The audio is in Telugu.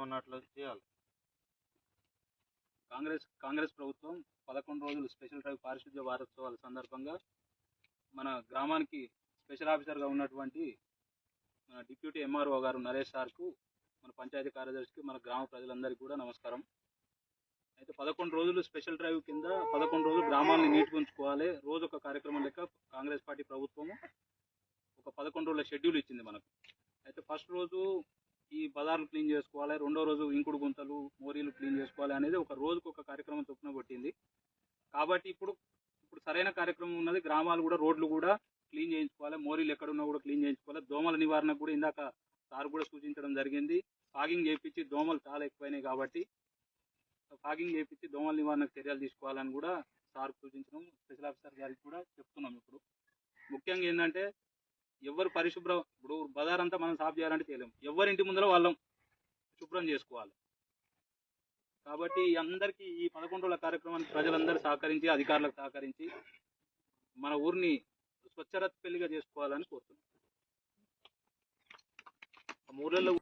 ఉన్నట్లు చేయాలి. కాంగ్రెస్ ప్రభుత్వం 11 రోజులు స్పెషల్ డ్రైవ్ పారిశుద్ధ్య వారోత్సవాల సందర్భంగా మన గ్రామానికి స్పెషల్ ఆఫీసర్గా ఉన్నటువంటి మన డిప్యూటీ ఎంఆర్ఓ గారు నరేష్ సార్కు, మన పంచాయతీ కార్యదర్శికి, మన గ్రామ ప్రజలందరికీ కూడా నమస్కారం. అయితే 11 రోజులు స్పెషల్ డ్రైవ్ కింద 11 రోజులు గ్రామాలను నీట్గా ఉంచుకోవాలి, రోజు ఒక కార్యక్రమం లెక్క కాంగ్రెస్ పార్టీ ప్రభుత్వము ఒక 11 రోజుల షెడ్యూల్ ఇచ్చింది మనకు. అయితే ఫస్ట్ రోజు ఈ బజార్లు క్లీన్ చేసుకోవాలి, రెండో రోజు ఇంకుడు గుంతలు మోరీలు క్లీన్ చేసుకోవాలి అనేది ఒక రోజుకు ఒక కార్యక్రమం చొప్పున కొట్టింది. కాబట్టి ఇప్పుడు సరైన కార్యక్రమం ఉన్నది. గ్రామాలు కూడా రోడ్లు కూడా క్లీన్ చేయించుకోవాలి, మోరీలు ఎక్కడున్నా కూడా క్లీన్ చేయించుకోవాలి. దోమల నివారణకు కూడా ఇందాక సార్ కూడా సూచించడం జరిగింది. ఫాగింగ్ చేయించి దోమలు చాలా ఎక్కువైనాయి కాబట్టి ఫాగింగ్ చేయించి దోమల నివారణకు చర్యలు తీసుకోవాలని కూడా సార్ సూచించడం, స్పెషల్ ఆఫీసర్ గారికి కూడా చెప్తున్నాం. ఇప్పుడు ముఖ్యంగా ఏంటంటే ఎవరు ఇప్పుడు బజార్ అంతా మనం సాఫ్ చేయాలంటే చేయలేము, ఎవరింటి ముందర వాళ్ళం శుభ్రం చేసుకోవాలి. కాబట్టి అందరికీ ఈ 11 రోజుల కార్యక్రమానికి ప్రజలందరూ సహకరించి, అధికారులకు సహకరించి మన ఊరిని స్వచ్ఛరత్ పెళ్లిగా చేసుకోవాలని కోరుతున్నాం. ఊళ్ళల్లో